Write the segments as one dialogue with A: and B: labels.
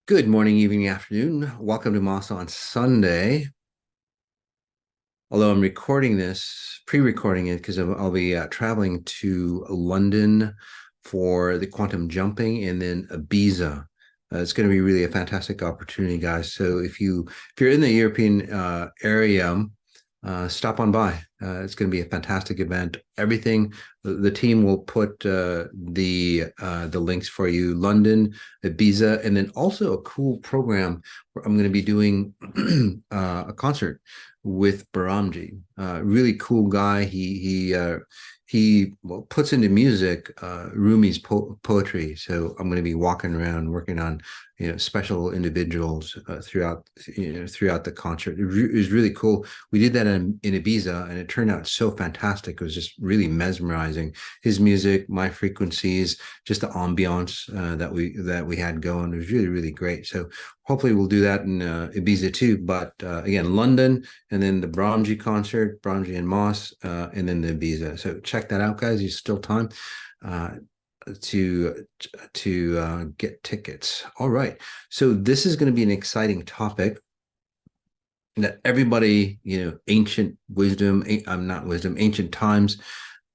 A: Good morning, evening, afternoon. Welcome to Moss on Sunday. Although I'm recording this, pre-recording it, because I'll be traveling to London for the quantum jumping and then Ibiza. It's going to be really a fantastic opportunity, guys. So if you're in the European area, stop on by. It's going to be a fantastic event. Everything the team will put the links for you. London, Ibiza, and then also a cool program where I'm going to be doing a concert with Baramji. Really cool guy. He puts into music Rumi's poetry. So I'm going to be walking around working on special individuals throughout the concert. It was really cool. We did that in Ibiza, and it turned out so fantastic. It was just really mesmerizing. His music, my frequencies, just the ambiance that we had going. It was really great. So hopefully we'll do that in Ibiza too. But again, London, and then the Brahmji concert, Brahmji and Moss, and then the Ibiza. So check that out, guys. There's still time to get tickets. All right. So this is going to be an exciting topic that everybody, ancient wisdom, I'm not wisdom, ancient times,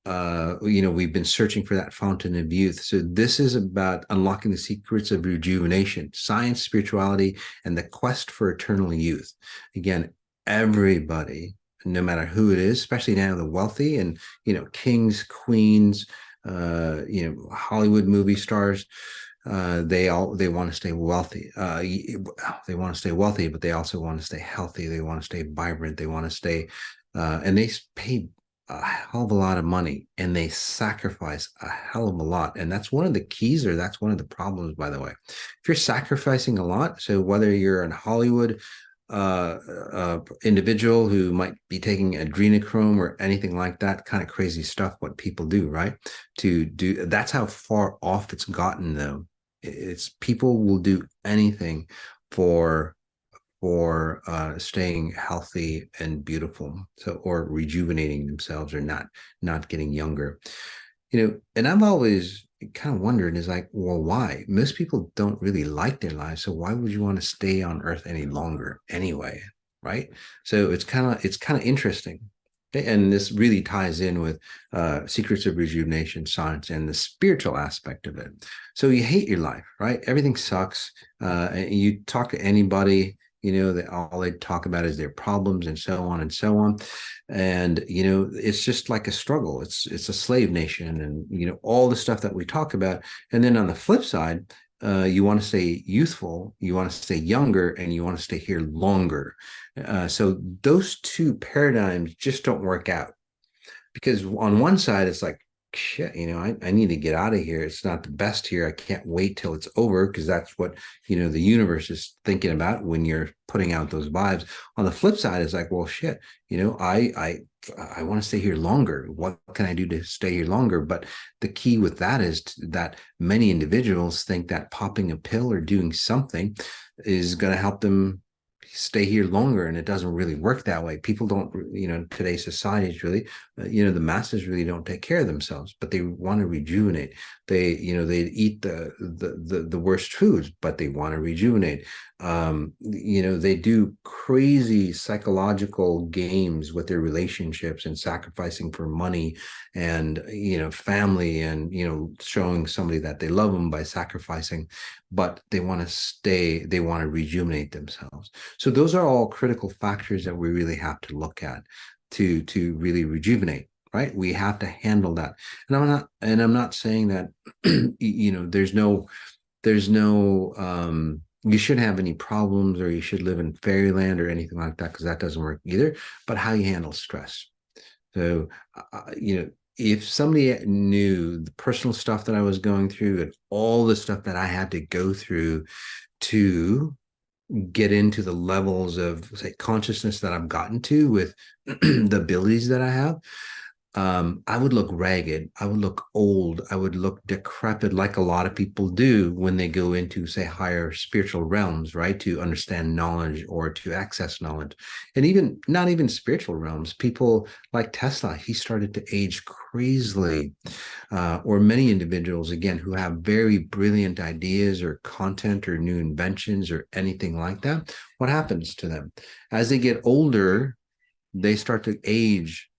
A: we've been searching for that fountain of youth. So this is about unlocking the secrets of rejuvenation, science, spirituality, and the quest for eternal youth. Again, everybody, no matter who it is, especially now the wealthy and, kings, queens, Hollywood movie stars, they want to stay wealthy. They want to stay wealthy, but they also want to stay healthy. They want to stay vibrant. They want to stay, and they pay a hell of a lot of money, and they sacrifice a hell of a lot. And that's one of the keys, or that's one of the problems, by the way. If you're sacrificing a lot, so whether you're in Hollywood, individual who might be taking adrenochrome or anything like that, kind of crazy stuff, what people do, right? To do that's how far off it's gotten, though. It's people will do anything for staying healthy and beautiful, so, or rejuvenating themselves, or not getting younger. And I've always kind of wondered, is like, well, why? Most people don't really like their lives, so why would you want to stay on Earth any longer anyway, right? So it's kind of interesting. Okay, and this really ties in with secrets of rejuvenation science and the spiritual aspect of it. So you hate your life, right? Everything sucks. And you talk to anybody, that all they talk about is their problems and so on and so on. And it's just like a struggle. It's a slave nation, and all the stuff that we talk about. And then on the flip side, you want to stay youthful, you want to stay younger, and you want to stay here longer. So those two paradigms just don't work out, because on one side it's like, shit, I need to get out of here. It's not the best here. I can't wait till it's over, because that's what the universe is thinking about when you're putting out those vibes. On the flip side, it's like, well, shit, I want to stay here longer. What can I do to stay here longer? But the key with that is that many individuals think that popping a pill or doing something is going to help them stay here longer, and it doesn't really work that way. People don't, today's society is really, the masses really don't take care of themselves, but they want to rejuvenate. They eat the worst foods, but they want to rejuvenate. They do crazy psychological games with their relationships and sacrificing for money and family, and showing somebody that they love them by sacrificing, but they want to rejuvenate themselves. So those are all critical factors that we really have to look at to really rejuvenate, right? We have to handle that. And I'm not saying that there's no you shouldn't have any problems, or you should live in fairyland or anything like that, because that doesn't work either. But how you handle stress. So if somebody knew the personal stuff that I was going through and all the stuff that I had to go through to get into the levels of, say, consciousness that I've gotten to with the abilities that I have, I would look ragged. I would look old. I would look decrepit, like a lot of people do when they go into, say, higher spiritual realms, right? To understand knowledge or to access knowledge. And even not even spiritual realms, people like Tesla, he started to age crazily, or many individuals, again, who have very brilliant ideas or content or new inventions or anything like that. What happens to them? As they get older, they start to age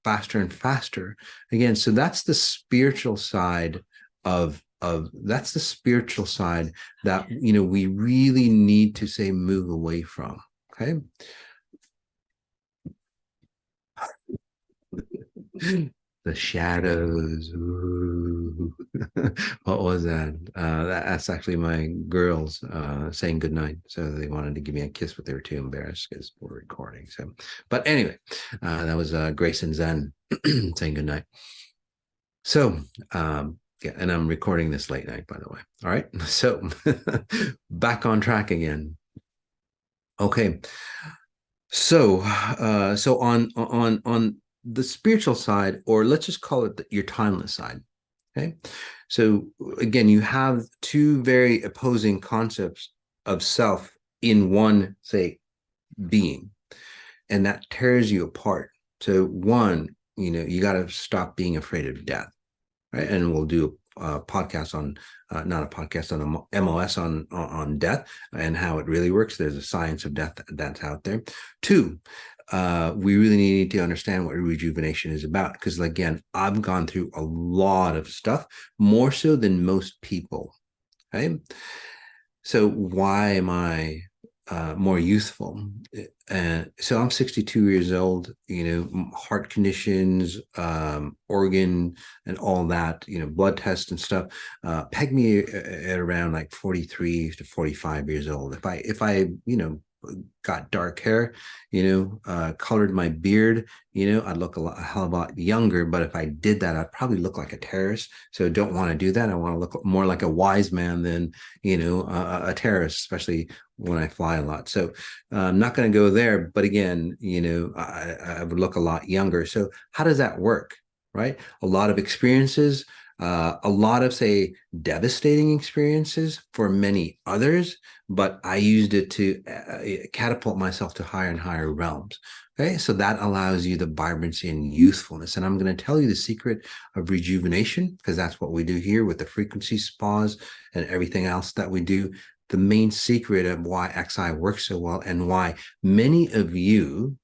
A: faster and faster again. So that's the spiritual side of that's the spiritual side that we really need to say move away from. Okay. The shadows. What was that? That's actually my girls saying goodnight. So they wanted to give me a kiss, but they were too embarrassed because we're recording. So, but anyway, that was Grace and Zen saying goodnight. So, yeah, and I'm recording this late night, by the way. All right. So back on track again. Okay. So on the spiritual side, or let's just call it your timeless side. Okay. So again, you have two very opposing concepts of self in one, say, being, and that tears you apart. So one, you got to stop being afraid of death, right? And we'll do a podcast on, not a podcast on MOS on death and how it really works. There's a science of death that's out there. Two, we really need to understand what rejuvenation is about, because again, I've gone through a lot of stuff, more so than most people. Okay, so why am I more youthful? So I'm 62 years old, heart conditions, organ and all that, blood tests and stuff, peg me at around like 43 to 45 years old. If I got dark hair, colored my beard, I'd look a hell of a lot younger. But if I did that, I'd probably look like a terrorist. So don't want to do that. I want to look more like a wise man than, a terrorist, especially when I fly a lot. So I'm not going to go there. But again, I would look a lot younger. So how does that work? Right? A lot of experiences, a lot of, say, devastating experiences for many others, but I used it to catapult myself to higher and higher realms. Okay, so that allows you the vibrancy and youthfulness. And I'm going to tell you the secret of rejuvenation, because that's what we do here with the frequency spas and everything else that we do. The main secret of why XI works so well and why many of you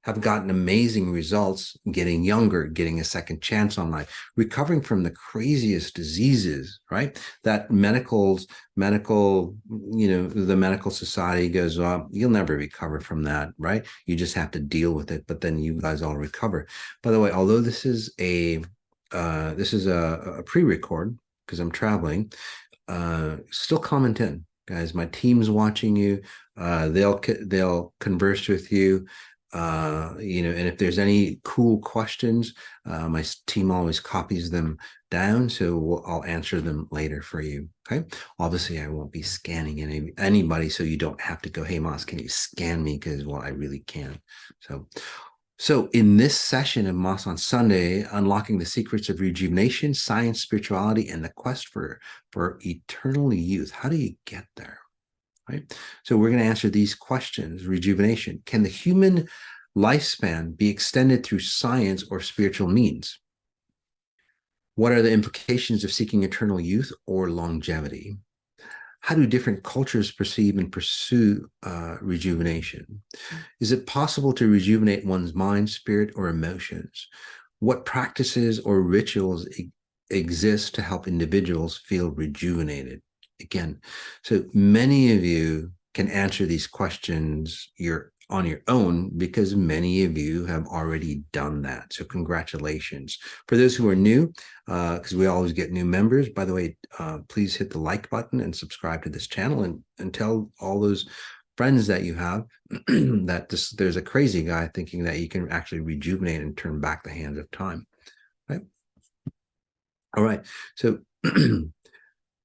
A: have gotten amazing results getting younger, getting a second chance on life, recovering from the craziest diseases, right? That the medical society goes, well, you'll never recover from that, right? You just have to deal with it. But then you guys all recover. By the way, although this is a pre-record because I'm traveling, still comment in, guys. My team's watching you. They'll converse with you. And if there's any cool questions, my team always copies them down, so I'll answer them later for you. Okay. Obviously, I won't be scanning anybody, so you don't have to go, hey, Moss, can you scan me? Because, well, I really can. So in this session of Moss on Sunday, unlocking the secrets of rejuvenation, science, spirituality, and the quest for eternal youth. How do you get there? Right? So we're going to answer these questions. Rejuvenation. Can the human lifespan be extended through science or spiritual means? What are the implications of seeking eternal youth or longevity? How do different cultures perceive and pursue rejuvenation? Is it possible to rejuvenate one's mind, spirit, or emotions? What practices or rituals exist to help individuals feel rejuvenated? Again, so many of you can answer these questions on your own because many of you have already done that. So congratulations. For those who are new, because we always get new members, by the way, please hit the like button and subscribe to this channel and tell all those friends that you have that there's a crazy guy thinking that you can actually rejuvenate and turn back the hands of time. Right? All right. So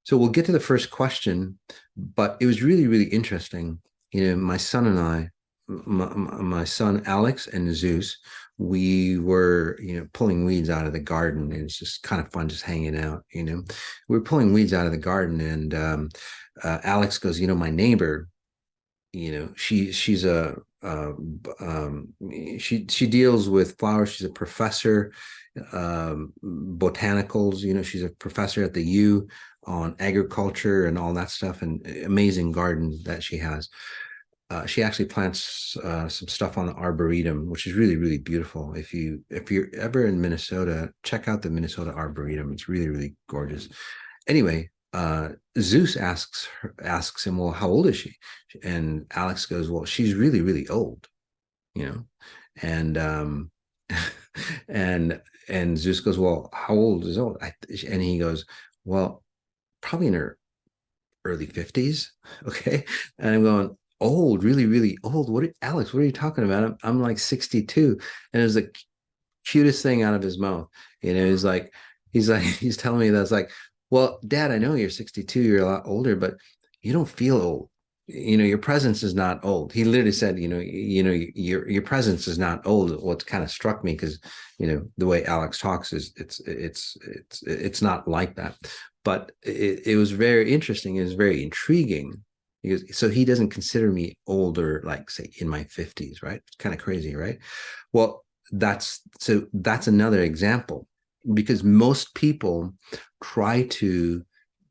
A: so we'll get to the first question, but it was really, really interesting. My son and I, my son Alex and Zeus, we were, pulling weeds out of the garden, and it's just kind of fun just hanging out. We were pulling weeds out of the garden, and Alex goes, my neighbor, she's a she deals with flowers. She's a professor, botanicals. She's a professor at the U on agriculture and all that stuff, and amazing garden that she has. She actually plants some stuff on the arboretum, which is really, really beautiful. If you're ever in Minnesota, check out the Minnesota Arboretum. It's really, really gorgeous. Anyway, Zeus asks him, well, how old is she? And Alex goes, well, she's really, really old, and and Zeus goes, well, how old is old? And he goes, well, probably in her early 50s. Okay. And I'm going, old, really, really old. Alex, what are you talking about? I'm like 62. And it was the cutest thing out of his mouth. He's telling me that's like, well, Dad, I know you're 62, you're a lot older, but you don't feel old. Your presence is not old. He literally said, your presence is not old. What kind of struck me, because the way Alex talks is it's not like that. But it was very interesting. It was very intriguing, because so he doesn't consider me older, like say in my 50s, right? It's kind of crazy, right? Well, that's another example, because most people try to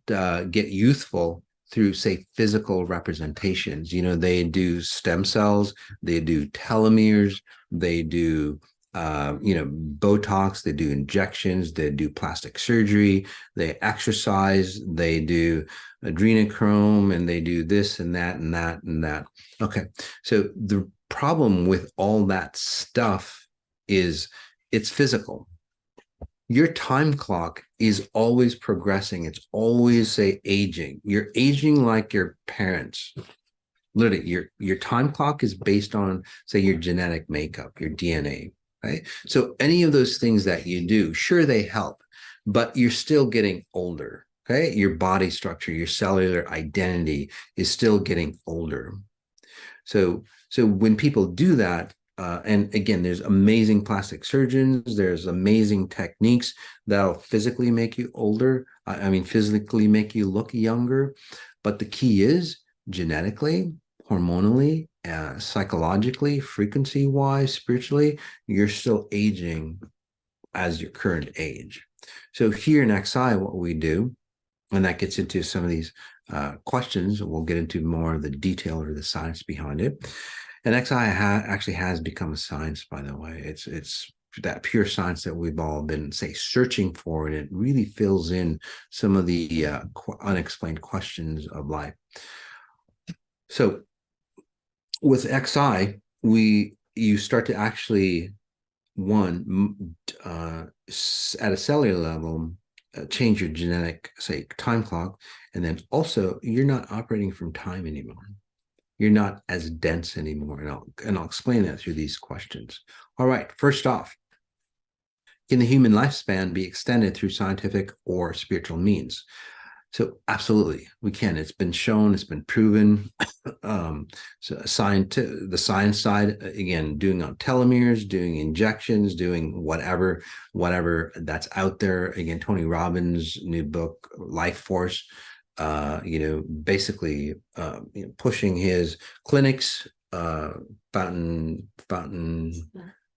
A: get youthful through, say, physical representations. They do stem cells, they do telomeres, they do Botox, they do injections, they do plastic surgery, they exercise, they do adrenochrome, and they do this and that and that and that. Okay. So the problem with all that stuff is it's physical. Your time clock is always progressing. It's always, say, aging. You're aging like your parents. Literally, your time clock is based on, say, your genetic makeup, your DNA, right? So any of those things that you do, sure, they help, but you're still getting older, okay? Your body structure, your cellular identity is still getting older. So when people do that, and again, there's amazing plastic surgeons, there's amazing techniques that'll physically make you older. I mean, physically make you look younger. But the key is genetically, hormonally, psychologically, frequency-wise, spiritually, you're still aging as your current age. So here in XI, what we do, and that gets into some of these questions, we'll get into more of the detail or the science behind it. And XI actually has become a science, by the way. It's that pure science that we've all been, say, searching for, and it really fills in some of the unexplained questions of life. So with XI, you start to actually, at a cellular level, change your genetic, say, time clock, and then also you're not operating from time anymore. You're not as dense anymore. And I'll explain that through these questions. All right, first off, can the human lifespan be extended through scientific or spiritual means? So absolutely, we can. It's been shown, it's been proven. So the science side, again, doing on telomeres, doing injections, doing whatever that's out there. Again, Tony Robbins' new book, Life Force, basically, pushing his clinics, Fountain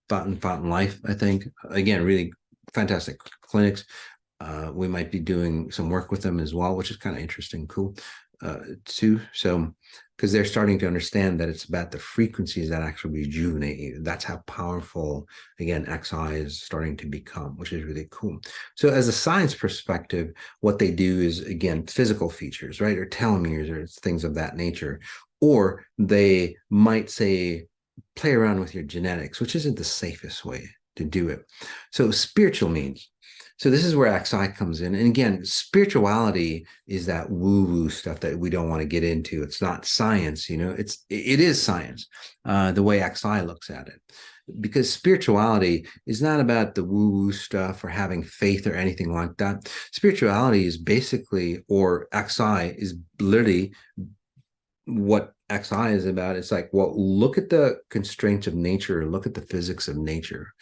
A: Life, I think. Again, really fantastic clinics. We might be doing some work with them as well, which is kind of interesting, cool, too. So, because they're starting to understand that it's about the frequencies that actually rejuvenate you. That's how powerful, again, XI is starting to become, which is really cool. So as a science perspective, what they do is, again, physical features, right? Or telomeres or things of that nature. Or they might, say, play around with your genetics, which isn't the safest way to do it. So spiritual means. So this is where XI comes in. And again, spirituality is that woo-woo stuff that we don't want to get into. It's not science, it is science, the way XI looks at it. Because spirituality is not about the woo-woo stuff or having faith or anything like that. Spirituality is basically, or XI is literally what XI is about, it's like, well, look at the constraints of nature, look at the physics of nature.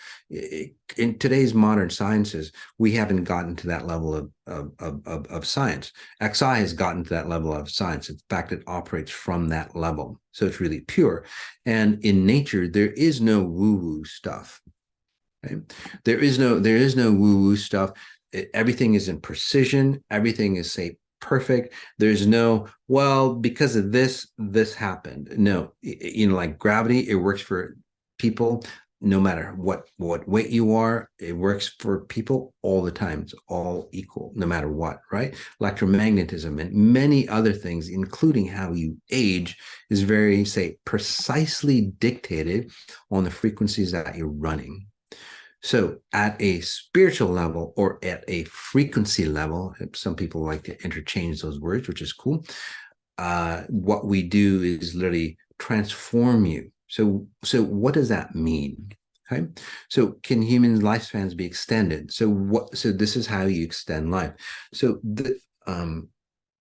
A: In today's modern sciences, we haven't gotten to that level of science. XI has gotten to that level of science. In fact, it operates from that level. So it's really pure. And in nature, there is no woo-woo stuff. Right? There is no woo-woo stuff. Everything is in precision. Everything is, say, perfect. There's no, well, because of this happened. No, like gravity, it works for people no matter what weight you are. It works for people all the time. It's all equal, no matter what, right? Electromagnetism and many other things, including how you age, is very, say, precisely dictated on the frequencies that you're running. So at a spiritual level or at a frequency level, some people like to interchange those words, which is cool. What we do is literally transform you. So what does that mean? Okay. So can human lifespans be extended? So this is how you extend life. So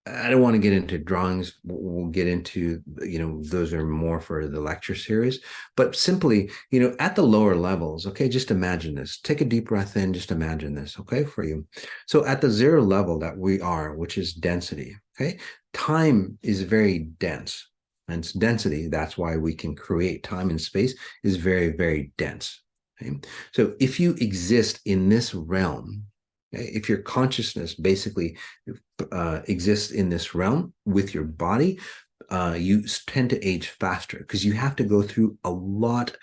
A: I don't want to get into drawings. We'll get into, those are more for the lecture series, but simply, at the lower levels, okay, just imagine this. Take a deep breath in, just imagine this, okay, for you. So at the zero level that we are, which is density, okay, time is very dense. And it's density, that's why we can create time and space is very, very dense. Okay? So if you exist in this realm, if your consciousness basically exists in this realm with your body, you tend to age faster because you have to go through a lot.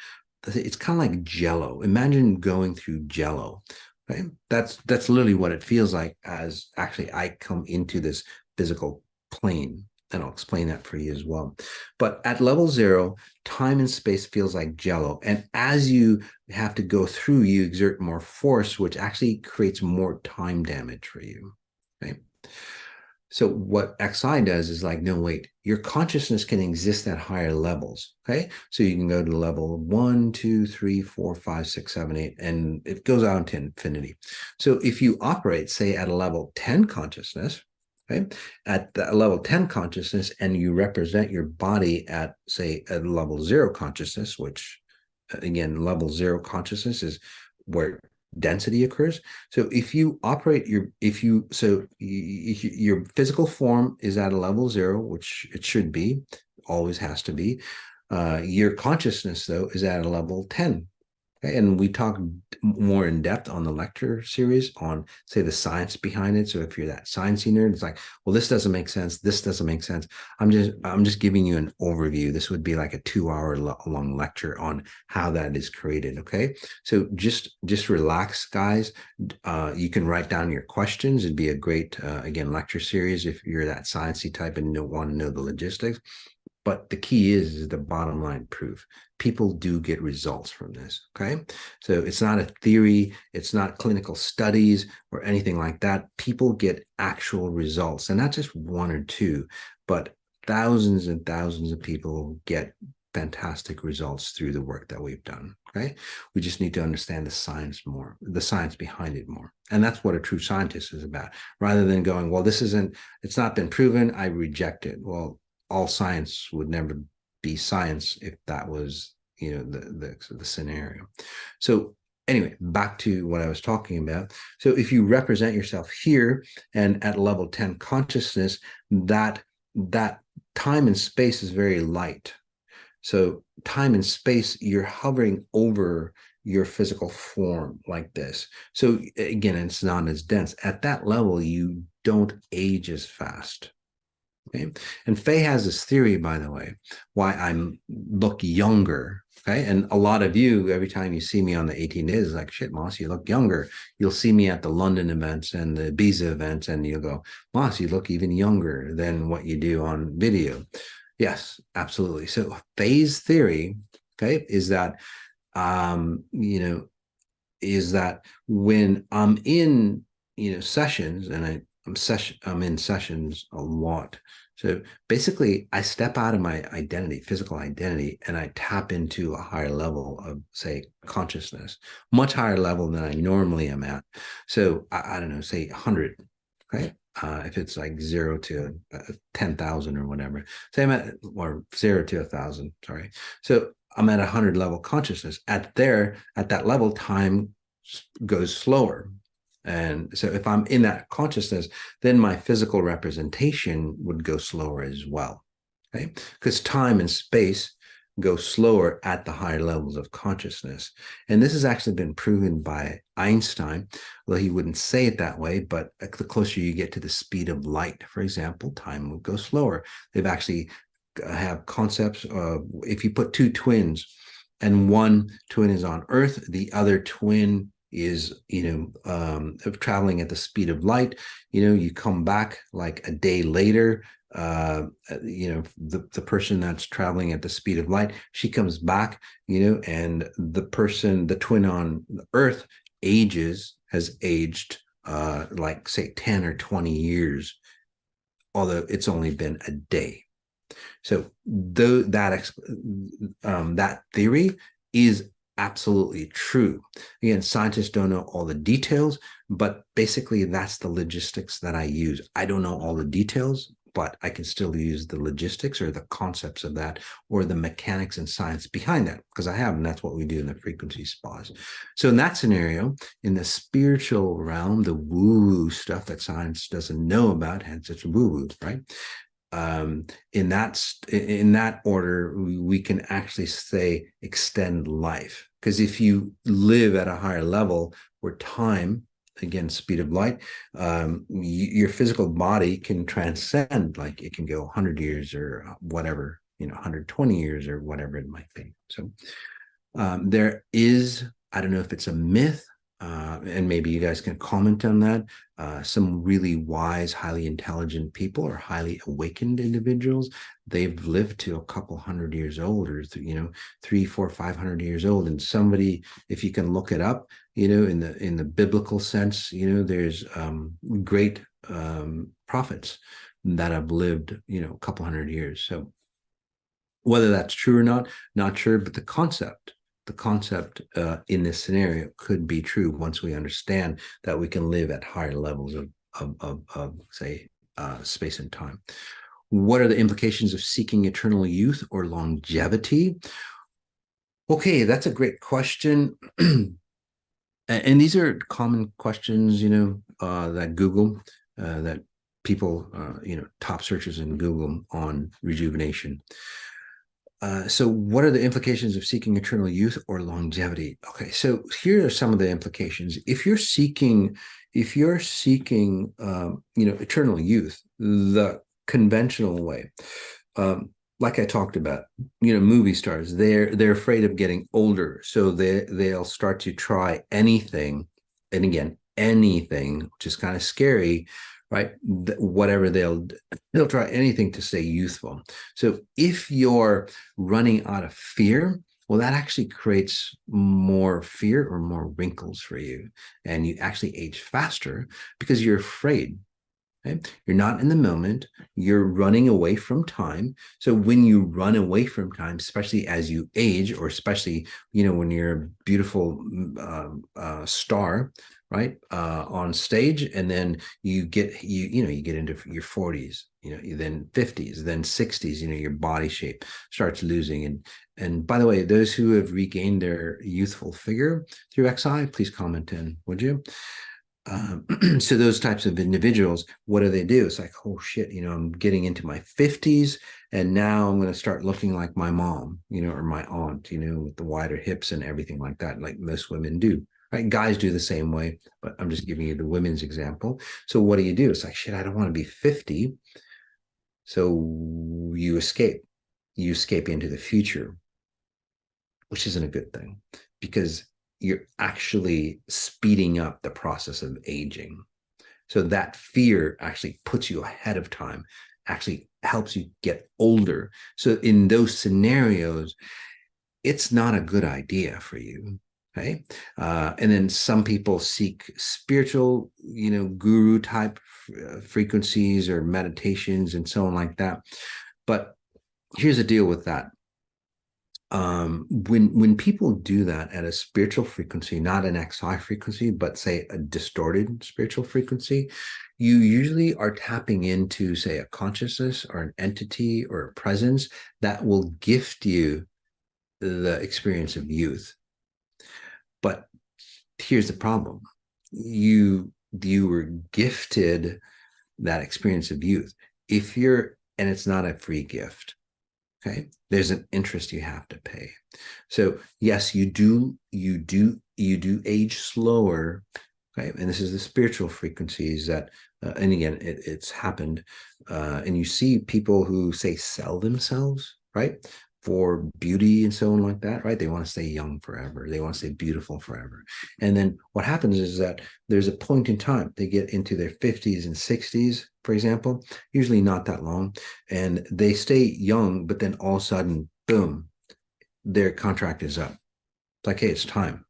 A: It's kind of like jello. Imagine going through jello. Right? That's literally what it feels like as actually I come into this physical plane. And I'll explain that for you as well. But at level zero, time and space feels like jello. And as you have to go through, you exert more force, which actually creates more time damage for you. Okay. So what XI does is like, no, wait, your consciousness can exist at higher levels. Okay. So you can go to level 1, 2, 3, 4, 5, 6, 7, 8, and it goes out to infinity. So if you operate, say, at a level 10 consciousness, okay, at the level 10 consciousness, and you represent your body at, say, a level 0 consciousness, which again, level 0 consciousness is where density occurs. So if you operate your physical form is at a level 0, which it should be, always has to be. Your consciousness, though, is at a level 10. Okay? And we talk more in depth on the lecture series on, say, the science behind it. So if you're that sciencey nerd, it's like, well, this doesn't make sense. This doesn't make sense. I'm just giving you an overview. This would be like a 2-hour long lecture on how that is created. Okay. So just relax, guys. You can write down your questions. It'd be a great, again, lecture series if you're that sciencey type and don't want to know the logistics. But the key is the bottom line proof. People do get results from this, okay? So it's not a theory, it's not clinical studies or anything like that. People get actual results, and not just one or two, but thousands and thousands of people get fantastic results through the work that we've done, okay? We just need to understand the science more, the science behind it more. And that's what a true scientist is about, rather than going, well, it's not been proven, I reject it. Well, all science would never be science if that was, the scenario. So anyway, back to what I was talking about. So if you represent yourself here and at level 10 consciousness, that time and space is very light. So time and space, you're hovering over your physical form like this. So again, it's not as dense. At that level, you don't age as fast. Okay. And Faye has this theory, by the way, why I look younger. Okay. And a lot of you, every time you see me on the 18 days, is like, shit, Moss, you look younger. You'll see me at the London events and the Ibiza events, and you'll go, Moss, you look even younger than what you do on video. Yes, absolutely. So Faye's theory, okay, is that, is that when I'm in, sessions, and I'm in sessions a lot. So basically, I step out of my identity, physical identity, and I tap into a higher level of, say, consciousness, much higher level than I normally am at. So I don't know, say 100, okay? If it's like 0 to 10,000 or whatever, say I'm at, or 0 to 1,000, sorry. So I'm at 100 level consciousness. At that level, time goes slower. And so if I'm in that consciousness, then my physical representation would go slower as well. Okay. Because time and space go slower at the higher levels of consciousness. And this has actually been proven by Einstein, though he wouldn't say it that way, but the closer you get to the speed of light, for example, time would go slower. They've actually have concepts of, if you put two twins and one twin is on Earth, the other twin is traveling at the speed of light, you come back like a day later, the person that's traveling at the speed of light, she comes back, and the twin on the Earth has aged like say 10 or 20 years, although it's only been a day. So that theory is absolutely true. Again, scientists don't know all the details, but basically that's the logistics that I use. I don't know all the details, but I can still use the logistics or the concepts of that, or the mechanics and science behind that, because I have, and that's what we do in the frequency spas. So in that scenario, in the spiritual realm, the woo-woo stuff that science doesn't know about, hence it's woo-woo, right? In that order, we can actually say extend life, because if you live at a higher level where time, again, speed of light, your physical body can transcend, like it can go 100 years or whatever, 120 years or whatever it might be. So there is, I don't know if it's a myth, and maybe you guys can comment on that. Some really wise, highly intelligent people, or highly awakened individuals, they've lived to a couple hundred years old, or 3, 4, 500 years old. And somebody, if you can look it up, in the biblical sense, there's great prophets that have lived, a couple hundred years. So whether that's true or not sure, but the concept in this scenario could be true once we understand that we can live at higher levels of say, space and time. What are the implications of seeking eternal youth or longevity? Okay, that's a great question. And these are common questions, that Google, that people, top searches in Google on rejuvenation. So what are the implications of seeking eternal youth or longevity? Okay, so here are some of the implications. If you're seeking eternal youth, the conventional way, like I talked about, movie stars, they're afraid of getting older, so they'll start to try anything, and again, anything, which is kind of scary, right? Whatever they'll try anything to stay youthful. So if you're running out of fear, well, that actually creates more fear or more wrinkles for you, and you actually age faster because you're afraid. Okay? You're not in the moment. You're running away from time. So when you run away from time, especially as you age, or especially when you're a beautiful star, right, on stage, and then you get into your 40s, then 50s, then 60s, your body shape starts losing. And by the way, those who have regained their youthful figure through XI, please comment in, would you? So those types of individuals, what do? It's like, oh shit, I'm getting into my 50s, and now I'm going to start looking like my mom, or my aunt, with the wider hips and everything like that, like most women do. Right? Guys do the same way, but I'm just giving you the women's example. So what do? It's like, shit, I don't want to be 50. So you escape into the future, which isn't a good thing, because you're actually speeding up the process of aging. So that fear actually puts you ahead of time, actually helps you get older. So in those scenarios, it's not a good idea for you. Okay. And then some people seek spiritual, guru type frequencies or meditations and so on like that. But here's the deal with that. When people do that at a spiritual frequency, not an XI frequency, but say a distorted spiritual frequency, you usually are tapping into, say, a consciousness or an entity or a presence that will gift you the experience of youth. But here's the problem. You were gifted that experience of youth. If you're, and it's not a free gift, okay, there's an interest you have to pay. So yes, you do age slower, okay, and this is the spiritual frequencies that and again it's happened, and you see people who say sell themselves, right, for beauty and so on like that, right? They want to stay young forever, they want to stay beautiful forever, and then what happens is that there's a point in time they get into their 50s and 60s, for example, usually not that long, and they stay young, but then all of a sudden, boom, their contract is up. It's like, hey, it's time.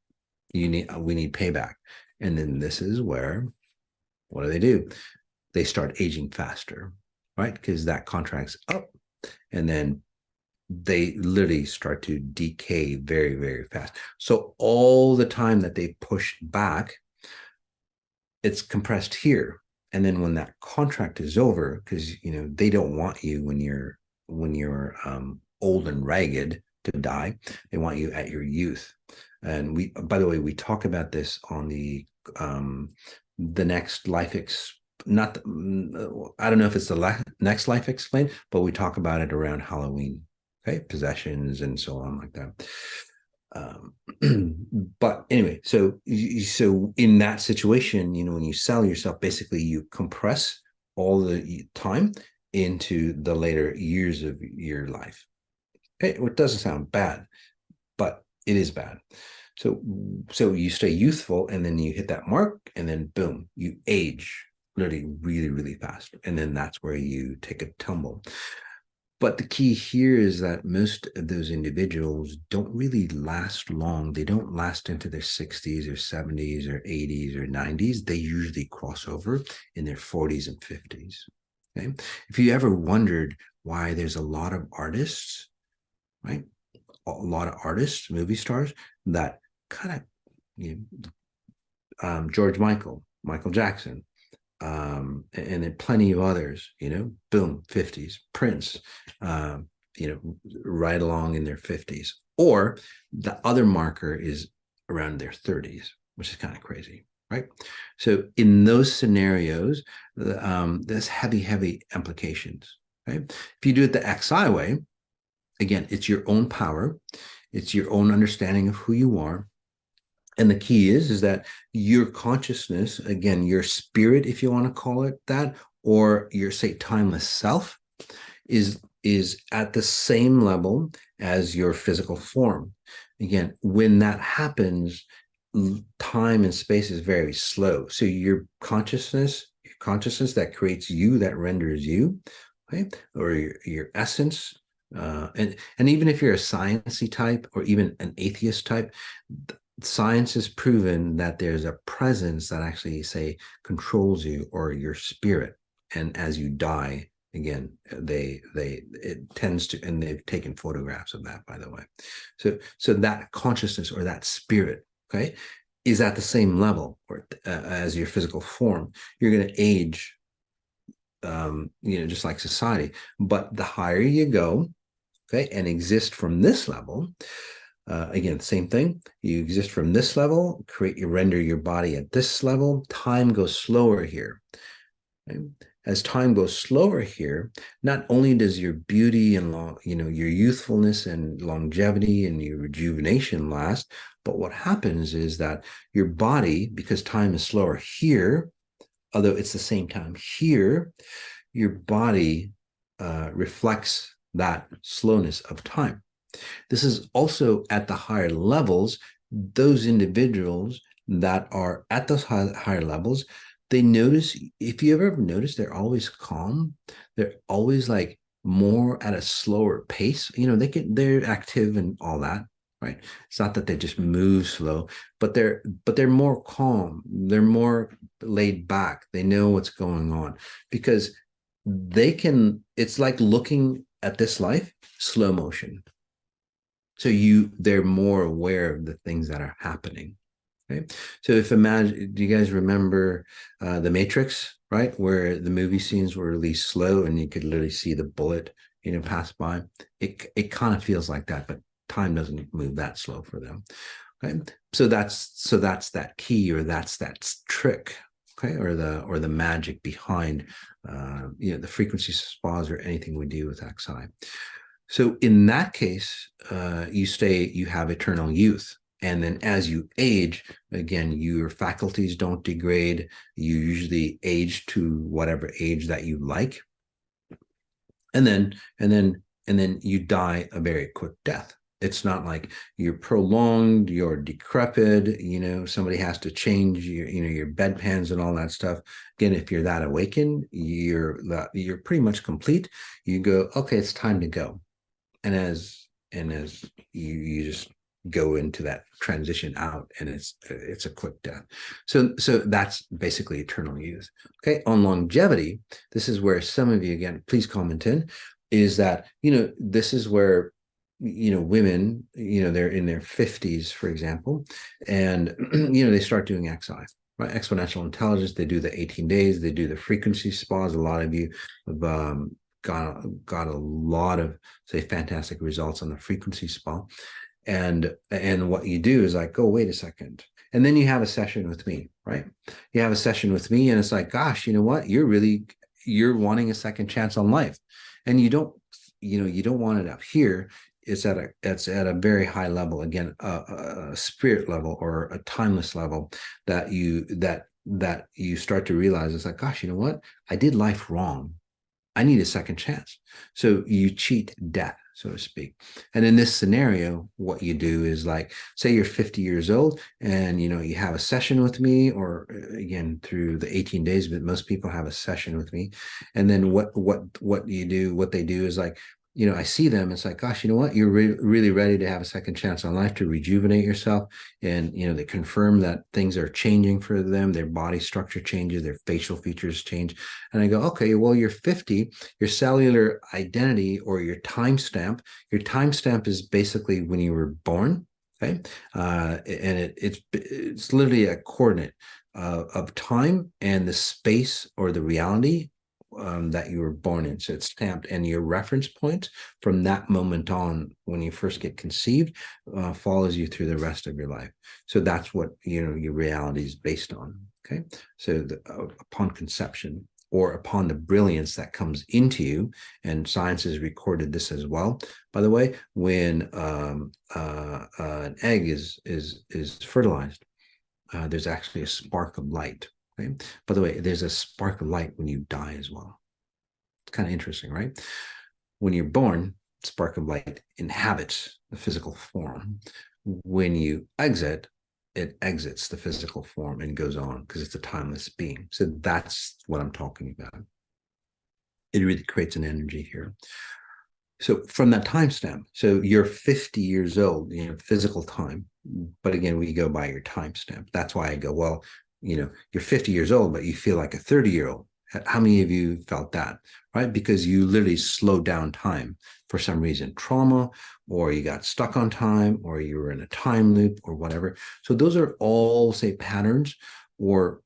A: We need payback. And then this is where, what do? They start aging faster, right? Because that contract's up, and then they literally start to decay very, very fast. So all the time that they push back, it's compressed here. And then when that contract is over, because they don't want you when you're old and ragged to die. They want you at your youth. And we, by the way, we talk about this on the next life not I don't know if it's the next life explained, but we talk about it around Halloween. Okay, possessions and so on like that. But anyway, so in that situation, when you sell yourself, basically you compress all the time into the later years of your life. Okay, it doesn't sound bad, but it is bad. So you stay youthful, and then you hit that mark, and then boom, you age literally really, really fast, and then that's where you take a tumble. But the key here is that most of those individuals don't really last long. They don't last into their 60s or 70s or 80s or 90s. They usually cross over in their 40s and 50s. Okay? If you ever wondered why there's a lot of artists, right? A lot of artists, movie stars that kind of, George Michael Jackson, and then plenty of others, boom, 50s, Prince, right along in their 50s. Or the other marker is around their 30s, which is kind of crazy, right? So in those scenarios, there's heavy implications, right? If you do it the XI way, again, it's your own power, it's your own understanding of who you are. And the key is that your consciousness, again, your spirit, if you want to call it that, or your, say, timeless self, is at the same level as your physical form. Again, when that happens, time and space is very slow. So your consciousness that creates you, that renders you, okay, or your essence, and even if you're a sciencey type or even an atheist type, science has proven that there's a presence that actually, say, controls you or your spirit. And as you die, again, it tends to, and they've taken photographs of that, by the way. So that consciousness or that spirit, okay, is at the same level or as your physical form. You're going to age, just like society. But the higher you go, okay, and exist from this level, again, same thing. You exist from this level, render your body at this level. Time goes slower here. Okay? As time goes slower here, not only does your beauty and your youthfulness and longevity and your rejuvenation last, but what happens is that your body, because time is slower here, although it's the same time here, your body reflects that slowness of time. This is also at the higher levels. Those individuals that are at those higher levels, they notice, if you ever notice, they're always calm. They're always like more at a slower pace. They're active and all that, right? It's not that they just move slow, but they're more calm. They're more laid back. They know what's going on because it's like looking at this life slow motion. So they're more aware of the things that are happening. Okay. So do you guys remember The Matrix, right? Where the movie scenes were really slow and you could literally see the bullet, pass by. It kind of feels like that, but time doesn't move that slow for them. Okay. So that's that key, or that's that trick, okay, or the magic behind the frequency spas or anything we do with XI. So in that case, you have eternal youth. And then as you age, again, your faculties don't degrade. You usually age to whatever age that you like. And then you die a very quick death. It's not like you're prolonged, you're decrepit, somebody has to change your bedpans and all that stuff. Again, if you're that awakened, you're pretty much complete. You go, okay, it's time to go. And as you just go into that transition out, and it's a quick death. So that's basically eternal youth. Okay, on longevity, this is where some of you, again, please comment in, is that this is where women, they're in their 50s, for example, and they start doing XI, right? Exponential intelligence. They do the 18 days, they do the frequency spas. A lot of you have got a lot of, say, fantastic results on the frequency spa. And what you do is like, oh, wait a second. And then you have a session with me, right? You have a session with me, and it's like, gosh, you know what? You're wanting a second chance on life. And you don't want it up here. It's at a very high level, again, a spirit level or a timeless level, that you start to realize it's like, gosh, you know what? I did life wrong. I need a second chance. So you cheat death, so to speak. And in this scenario, what you do is, like, say you're 50 years old and, you have a session with me, or again, through the 18 days, but most people have a session with me. And then what they do is, like, I see them. It's like, gosh, you know what? You're really ready to have a second chance on life, to rejuvenate yourself. And, they confirm that things are changing for them. Their body structure changes, their facial features change. And I go, okay, well, you're 50, your cellular identity, or your timestamp is basically when you were born. Okay. And it's literally a coordinate of time and the space, or the reality that you were born in. So it's stamped, and your reference point from that moment on, when you first get conceived, follows you through the rest of your life. So that's what your reality is based on. Okay, so upon conception, or upon the brilliance that comes into you, and science has recorded this as well, by the way, when an egg is fertilized, there's actually a spark of light. Okay? By the way, there's a spark of light when you die as well. It's kind of interesting, right? When you're born, spark of light inhabits the physical form. When you exit, it exits the physical form and goes on, because it's a timeless being. So that's what I'm talking about. It really creates an energy here. So from that timestamp, so you're 50 years old, physical time. But again, we go by your timestamp. That's why I go, well, you're 50 years old, but you feel like a 30-year-old. How many of you felt that, right? Because you literally slowed down time for some reason, trauma, or you got stuck on time, or you were in a time loop, or whatever. So those are all, say, patterns or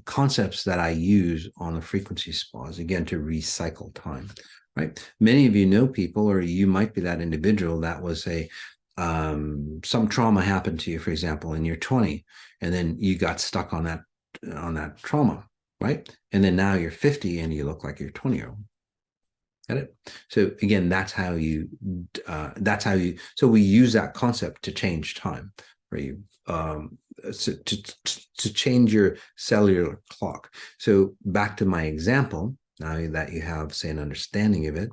A: concepts that I use on the frequency spas, again, to recycle time, right? Many of you know people, or you might be that individual that was some trauma happened to you, for example, in your 20, and then you got stuck on that trauma, right? And then now you're 50 and you look like you're 20-year-old. Got it? So again, that's how you, so we use that concept to change time, where you, to change your cellular clock. So back to my example, now that you have, say, an understanding of it.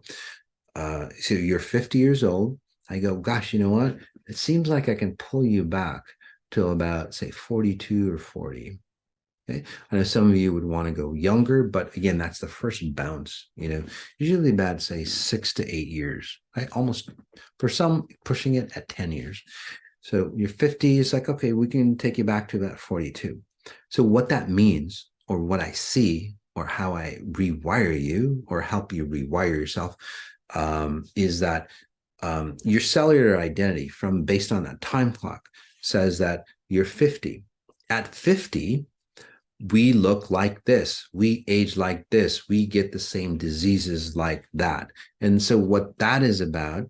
A: So you're 50 years old. I go, gosh, you know what? It seems like I can pull you back till about, say, 42 or 40. Okay. I know some of you would want to go younger, but again, that's the first bounce, usually about, say, 6 to 8 years, right? Almost, for some, pushing it at 10 years. So you're 50, it's like, okay, we can take you back to about 42. So what that means, or what I see, or how I rewire you, or help you rewire yourself, is that Your cellular identity from based on that time clock says that you're 50. At 50, we look like this, we age like this, we get the same diseases like that. And so what that is about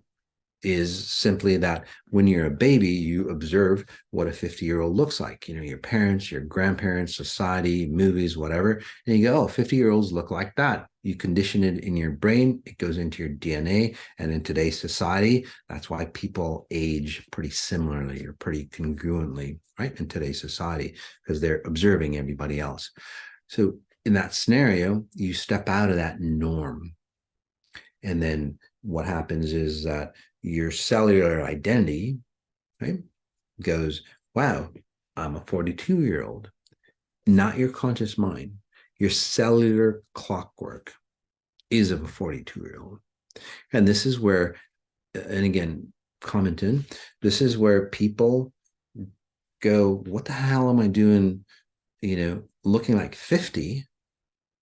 A: is simply that when you're a baby, you observe what a 50-year-old looks like. Your parents, your grandparents, society, movies, whatever. And you go, oh, 50-year-olds look like that. You condition it in your brain, it goes into your DNA. And in today's society, that's why people age pretty similarly or pretty congruently, right? In today's society, because they're observing everybody else. So in that scenario, you step out of that norm. And then what happens is that your cellular identity, right, goes, wow, I'm a 42-year-old, not your conscious mind. Your cellular clockwork is of a 42-year-old. And this is where, and again, commenting, this is where people go, what the hell am I doing, looking like 50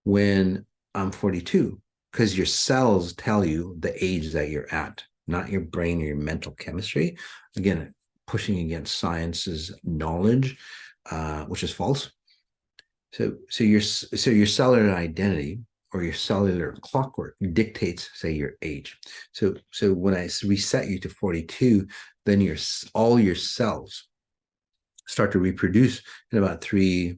A: when I'm 42? Because your cells tell you the age that you're at, not your brain or your mental chemistry. Again, pushing against science's knowledge, which is false. So your cellular identity or your cellular clockwork dictates, say, your age. So when I reset you to 42, then all your cells start to reproduce in about 3-4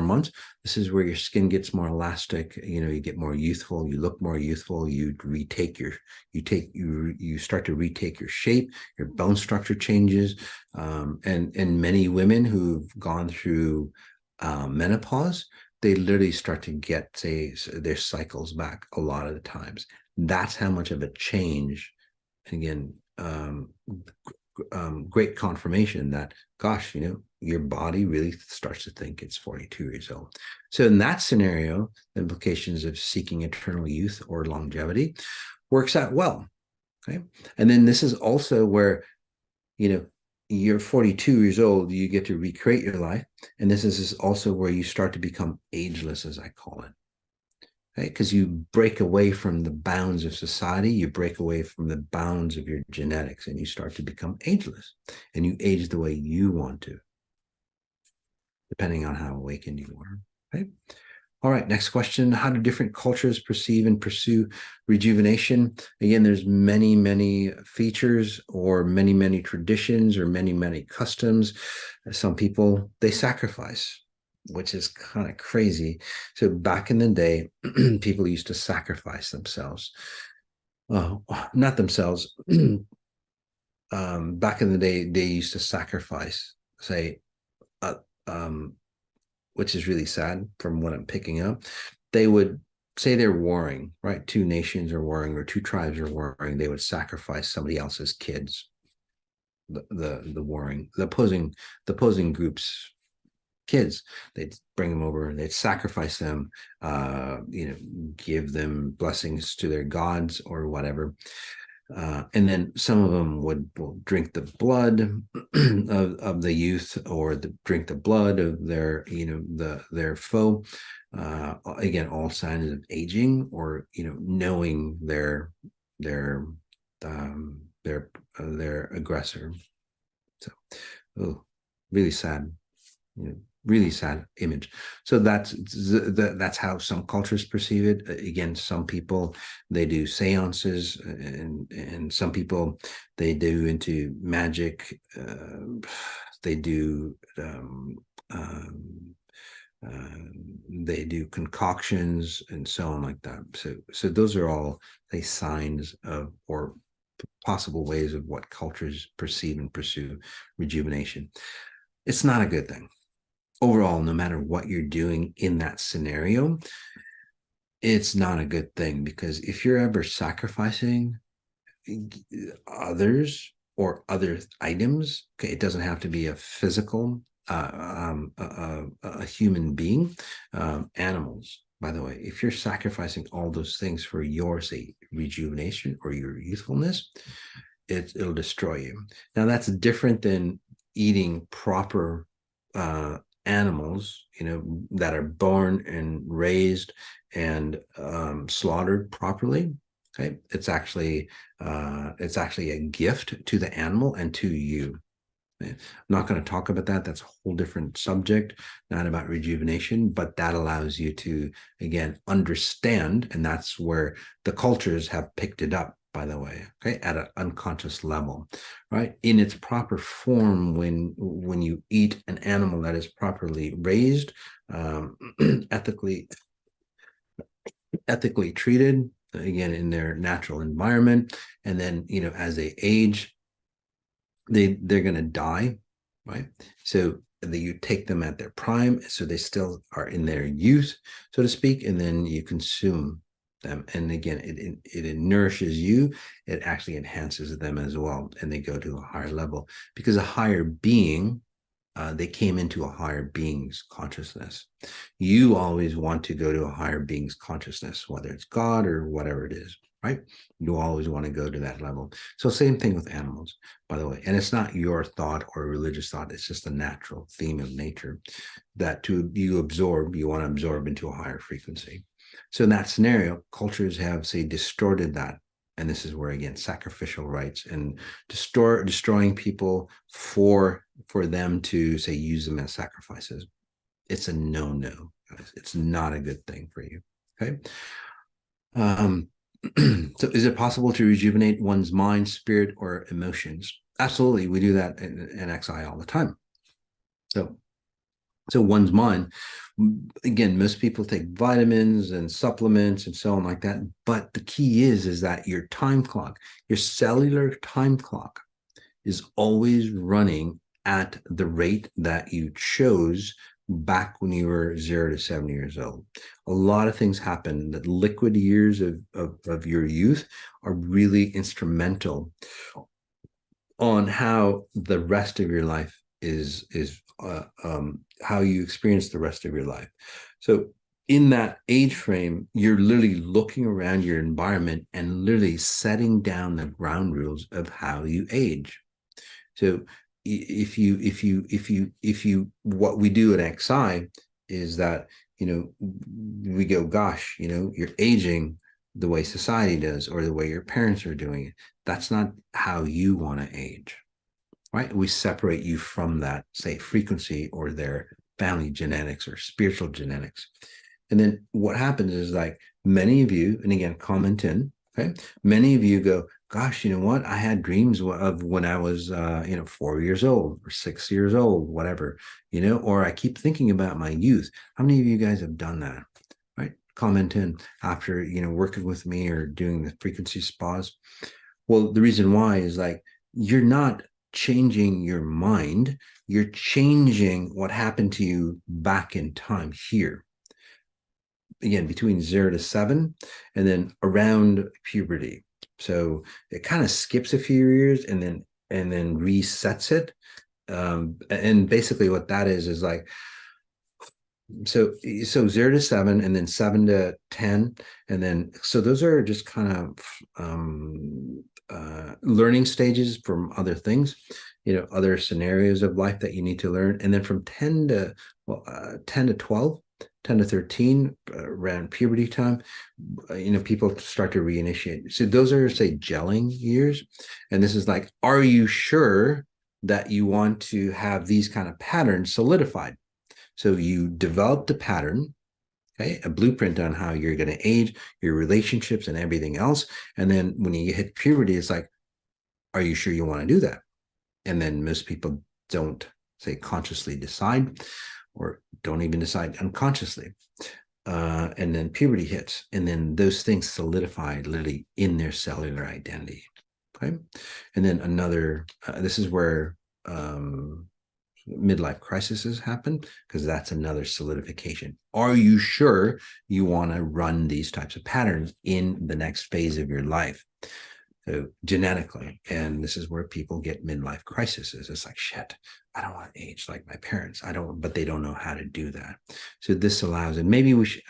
A: months. This is where your skin gets more elastic. You get more youthful. You look more youthful. You start to retake your shape. Your bone structure changes. And many women who've gone through menopause, they literally start to get, say, their cycles back a lot of the times. That's how much of a change. And again, great confirmation that, gosh, your body really starts to think it's 42 years old. So in that scenario, the implications of seeking eternal youth or longevity works out well. Okay. And then this is also where, you're 42 years old, you get to recreate your life. And this is also where you start to become ageless, as I call it. Right? Because you break away from the bounds of society, you break away from the bounds of your genetics, and you start to become ageless. And you age the way you want to, depending on how awakened you are. Right? All right, next question. How do different cultures perceive and pursue rejuvenation? Again, there's many, many features or many, many traditions or many, many customs. Some people, they sacrifice, which is kind of crazy. So back in the day, people used to sacrifice themselves. Not themselves. Back in the day, they used to sacrifice, say, uh, um, which is really sad from what I'm picking up. They would say they're warring, right? Two nations are warring or two tribes are warring. They would sacrifice somebody else's kids. The warring, the opposing groups kids, they'd bring them over, they'd sacrifice them, give them blessings to their gods or whatever. And then some of them will drink the blood of the youth, or drink the blood of their their foe. Again, all signs of aging, or knowing their aggressor. So, oh, really sad. Really sad image. So that's how some cultures perceive it. Again, some people, they do seances, and some people, they do into magic. They do they do concoctions and so on like that. So those are all signs of, or possible ways of, what cultures perceive and pursue rejuvenation. It's not a good thing. Overall, no matter what you're doing in that scenario, it's not a good thing, because if you're ever sacrificing others or other items, okay, it doesn't have to be a physical, a human being, animals. By the way, if you're sacrificing all those things for your, say, rejuvenation or your youthfulness, it'll destroy you. Now, that's different than eating proper animals, that are born and raised and slaughtered properly. Okay, it's actually a gift to the animal and to you. I'm not going to talk about that. That's a whole different subject, not about rejuvenation, but that allows you to, again, understand. And that's where the cultures have picked it up, by the way, okay, at an unconscious level, right? In its proper form, when you eat an animal that is properly raised, ethically treated, again, in their natural environment, and then, as they age, they're going to die, right? So you take them at their prime, so they still are in their youth, so to speak, and then you consume them. And again, it nourishes you. It actually enhances them as well, and they go to a higher level because a higher being. They came into a higher being's consciousness. You always want to go to a higher being's consciousness, whether it's God or whatever it is, right? You always want to go to that level. So same thing with animals, by the way. And it's not your thought or religious thought. It's just a natural theme of nature that you want to absorb into a higher frequency. So in that scenario, cultures have, say, distorted that. And this is where, again, sacrificial rites and destroying people for them to, say, use them as sacrifices. It's a no-no, guys. It's not a good thing for you. Okay. So is it possible to rejuvenate one's mind, spirit, or emotions? Absolutely. We do that in XI all the time. So one's mind, again, most people take vitamins and supplements and so on like that. But the key is that your time clock, your cellular time clock is always running at the rate that you chose back when you were 0 to 7 years old. A lot of things happen. The liquid years of your youth are really instrumental on how the rest of your life is how you experience the rest of your life. So in that age frame, you're literally looking around your environment and literally setting down the ground rules of how you age. So if you what we do at XI is that, we go, gosh, you're aging the way society does or the way your parents are doing it. That's not how you want to age, right? We separate you from that, say, frequency or their family genetics or spiritual genetics. And then what happens is, like, many of you, and again, comment in, okay? Many of you go, gosh, you know what? I had dreams of when I was, 4 years old or 6 years old, whatever, or I keep thinking about my youth. How many of you guys have done that, right? Comment in after, working with me or doing the frequency spas. Well, the reason why is, like, you're not changing your mind, you're changing what happened to you back in time here. Again, between 0 to 7, and then around puberty. So it kind of skips a few years and then resets it. And basically what that is like, so 0 to 7, and then 7 to 10, and then so those are just kind of learning stages from other things, other scenarios of life that you need to learn. And then from 10 to 12, 10 to 13, around puberty time, people start to reinitiate. So those are, say, gelling years. And this is like, are you sure that you want to have these kind of patterns solidified? So you developed a pattern, okay, a blueprint on how you're going to age, your relationships and everything else. And then when you hit puberty, it's like, are you sure you want to do that? And then most people don't, say, consciously decide, or don't even decide unconsciously. And then puberty hits, and then those things solidify literally in their cellular identity. Okay. And then this is where midlife crises happen, because that's another solidification. Are you sure you want to run these types of patterns in the next phase of your life? So genetically, and this is where people get midlife crises. It's like, shit, I don't want to age like my parents. But they don't know how to do that. So this allows, and maybe we should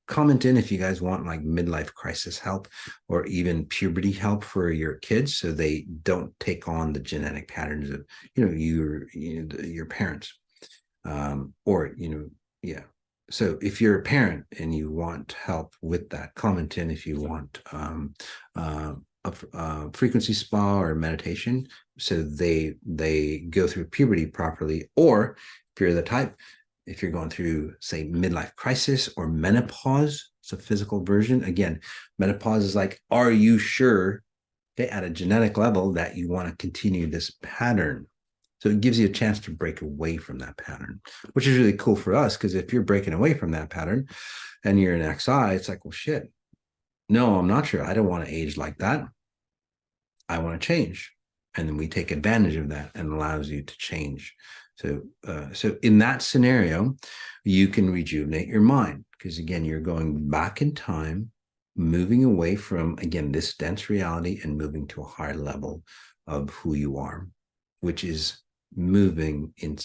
A: comment in if you guys want, like, midlife crisis help or even puberty help for your kids, so they don't take on the genetic patterns of, your parents, or, yeah. So if you're a parent and you want help with that, comment in if you want a frequency spa or meditation, so they go through puberty properly. Or if you're the type, if you're going through, say, midlife crisis or menopause, it's a physical version. Again, menopause is like, are you sure, okay, at a genetic level, that you want to continue this pattern? So it gives you a chance to break away from that pattern, which is really cool for us, because if you're breaking away from that pattern and you're an XI, it's like, well, shit, no, I'm not sure. I don't want to age like that. I want to change. And then we take advantage of that and allows you to change. So in that scenario, you can rejuvenate your mind, because again, you're going back in time, moving away from, again, this dense reality and moving to a higher level of who you are, which is moving in,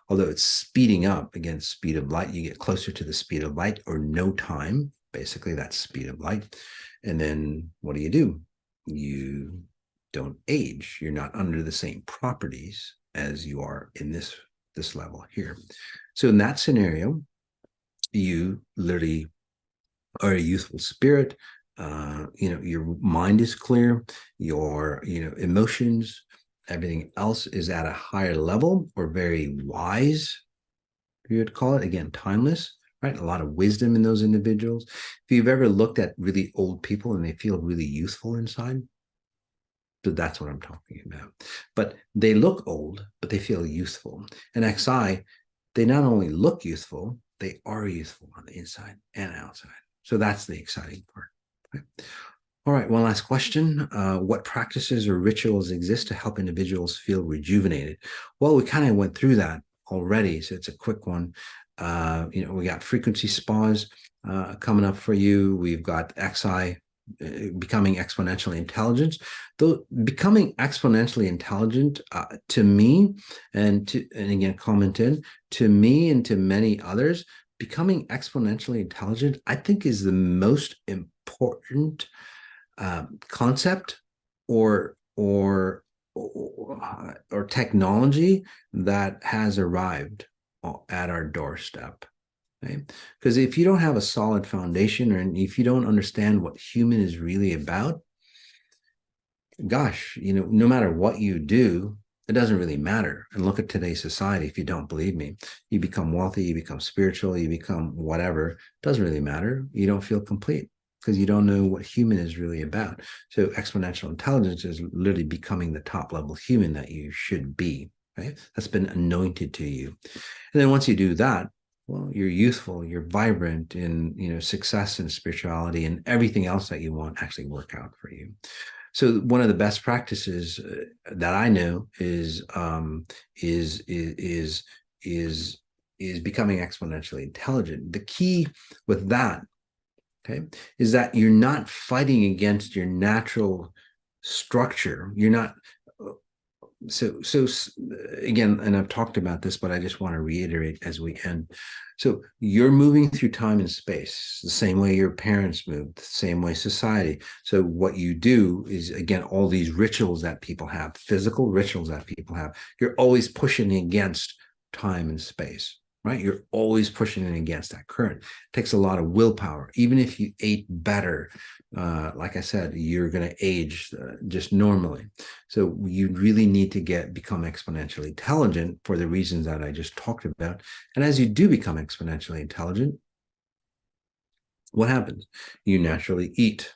A: although it's speeding up, again, speed of light, you get closer to the speed of light, or no time, basically that's speed of light. And then what do? You don't age. You're not under the same properties as you are in this level here. So in that scenario, you literally are a youthful spirit. Your mind is clear, your emotions, everything else is at a higher level, or very wise, you would call it, again, timeless, right? A lot of wisdom in those individuals. If you've ever looked at really old people and they feel really youthful inside, so that's what I'm talking about. But they look old, but they feel youthful. And XI, they not only look youthful, they are youthful on the inside and outside. So that's the exciting part. Okay. All right, one last question. What practices or rituals exist to help individuals feel rejuvenated? Well, we kind of went through that already, so it's a quick one. We got frequency spas coming up for you. We've got XI, becoming exponentially intelligent. Though becoming exponentially intelligent, to me, and again, comment in, to me and to many others, becoming exponentially intelligent, I think, is the most important concept or technology that has arrived at our doorstep. Okay? Because if you don't have a solid foundation, or if you don't understand what human is really about, gosh, no matter what you do, it doesn't really matter. And look at today's society. If you don't believe me, you become wealthy, you become spiritual, you become whatever. It doesn't really matter. You don't feel complete, because you don't know what human is really about. So exponential intelligence is literally becoming the top level human that you should be, right? That's been anointed to you. And then once you do that, well, you're youthful, you're vibrant in, success and spirituality, and everything else that you want actually work out for you. So one of the best practices that I know is becoming exponentially intelligent. The key with that, okay, is that you're not fighting against your natural structure. You're not. So again, and I've talked about this, but I just want to reiterate as we end. So you're moving through time and space the same way your parents moved, the same way society. So what you do is, again, all these rituals that people have, physical rituals that people have, you're always pushing against time and space, right? You're always pushing it against that current. It takes a lot of willpower. Even if you ate better, like I said, you're going to age just normally. So you really need to become exponentially intelligent for the reasons that I just talked about. And as you do become exponentially intelligent, what happens? You naturally eat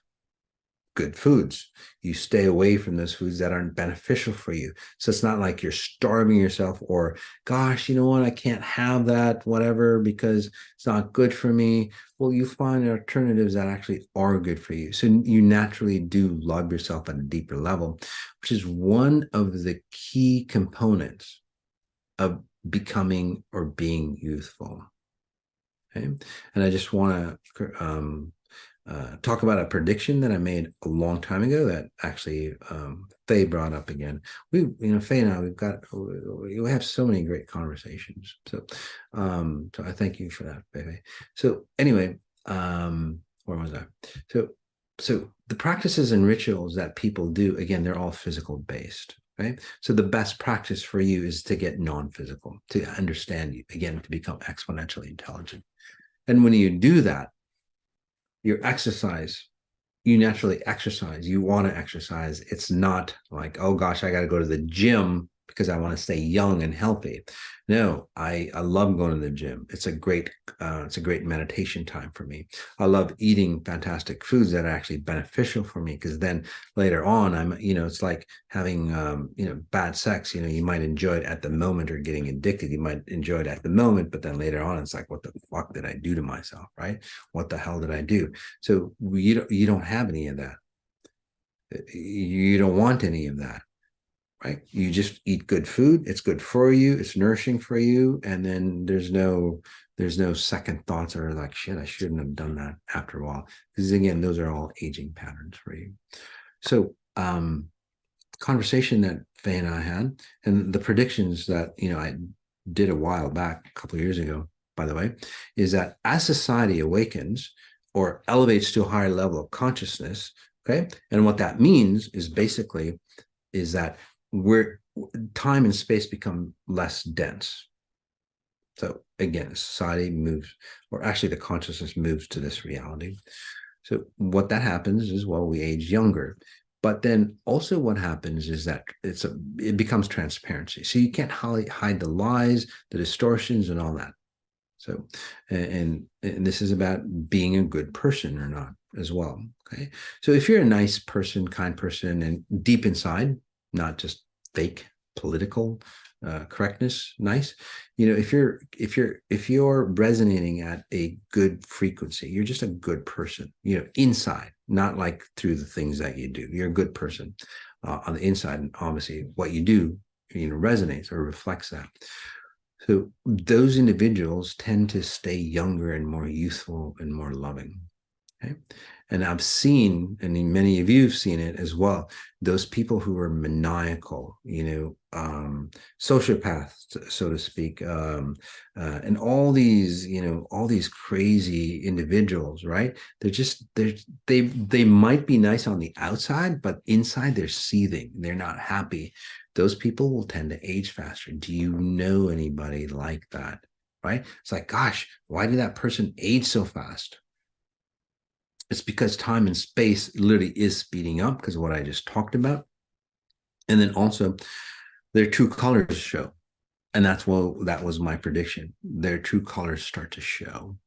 A: good foods. You stay away from those foods that aren't beneficial for you. So it's not like you're starving yourself, or, gosh, you know what, I can't have that, whatever, because it's not good for me. Well, you find alternatives that actually are good for you. So you naturally do love yourself at a deeper level, which is one of the key components of becoming or being youthful. Okay. And I just want to talk about a prediction that I made a long time ago that actually Faye brought up again. Faye and I, we have so many great conversations. So I thank you for that, Faye. So anyway, where was I? So the practices and rituals that people do, again, they're all physical based. Right. So the best practice for you is to get non-physical, to understand you, again, to become exponentially intelligent. And when you do that, your exercise, you naturally exercise. You want to exercise. It's not like, oh gosh, I got to go to the gym because I want to stay young and healthy. No, I love going to the gym. It's a great meditation time for me. I love eating fantastic foods that are actually beneficial for me, because then later on, it's like having bad sex. You might enjoy it at the moment, or getting addicted. You might enjoy it at the moment, but then later on, it's like, what the fuck did I do to myself, right? What the hell did I do? So you don't have any of that. You don't want any of that, right? You just eat good food. It's good for you. It's nourishing for you. And then there's no second thoughts, or like, shit, I shouldn't have done that after a while. Because again, those are all aging patterns for you. So conversation that Faye and I had, and the predictions that I did a while back, a couple of years ago, by the way, is that as society awakens or elevates to a higher level of consciousness, okay, and what that means is basically is that where time and space become less dense. So again, society moves, or actually the consciousness moves to this reality. So what that happens is, well, we age younger. But then also what happens is that it becomes transparency. So you can't hide the lies, the distortions, and all that. So, and this is about being a good person or not as well. Okay. So if you're a nice person, kind person, and deep inside, not just fake political correctness, nice, if you're resonating at a good frequency, you're just a good person, inside, not like through the things that you do. You're a good person on the inside, and obviously what you do, resonates or reflects that. So those individuals tend to stay younger and more youthful and more loving. Okay. And I've seen, and many of you have seen it as well, those people who are maniacal, sociopaths, so to speak, and all these crazy individuals, right? They might be nice on the outside, but inside they're seething. They're not happy. Those people will tend to age faster. Do you know anybody like that? Right? It's like, gosh, why did that person age so fast? It's because time and space literally is speeding up because of what I just talked about. And then also their true colors show. And that was my prediction. Their true colors start to show.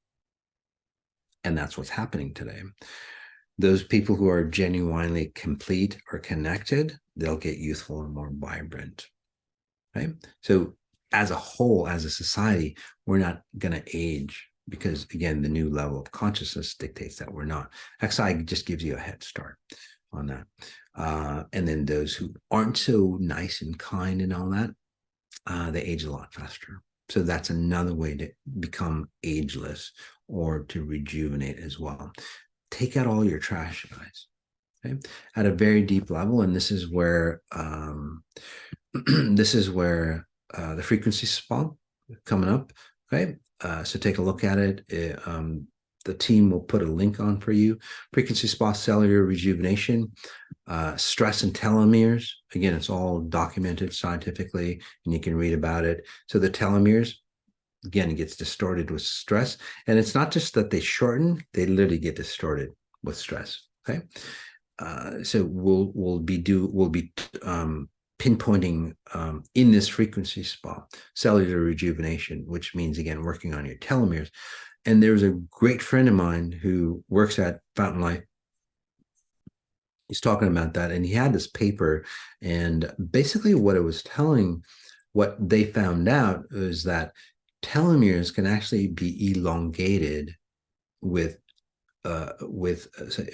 A: And that's what's happening today. Those people who are genuinely complete or connected, they'll get youthful and more vibrant. Right? So as a whole, as a society, we're not going to age, because again, the new level of consciousness dictates that we're not. XI just gives you a head start on that. And then those who aren't so nice and kind and all that, they age a lot faster. So that's another way to become ageless or to rejuvenate as well. Take out all your trash, guys. Okay? At a very deep level, and this is where the frequency spa coming up. Okay. So take a look at it. The team will put a link on for you. Frequency spa, cellular rejuvenation, stress and telomeres. Again, it's all documented scientifically, and you can read about it. So the telomeres, again, it gets distorted with stress. And it's not just that they shorten, they literally get distorted with stress. Okay. So we'll be pinpointing in this frequency spa cellular rejuvenation, which means, again, working on your telomeres. And there's a great friend of mine who works at Fountain Life. He's talking about that, and he had this paper, and basically what they found out is that telomeres can actually be elongated with a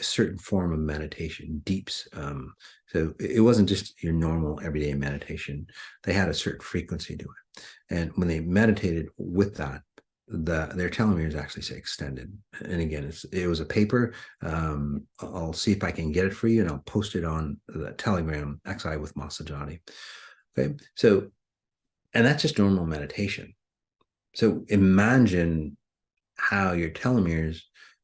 A: certain form of meditation, deeps. So it wasn't just your normal everyday meditation. They had a certain frequency to it. And when they meditated with that, their telomeres actually say extended. And again, it was a paper. I'll see if I can get it for you, and I'll post it on the Telegram, XI with Masajati. Okay. So, and that's just normal meditation. So imagine how your telomeres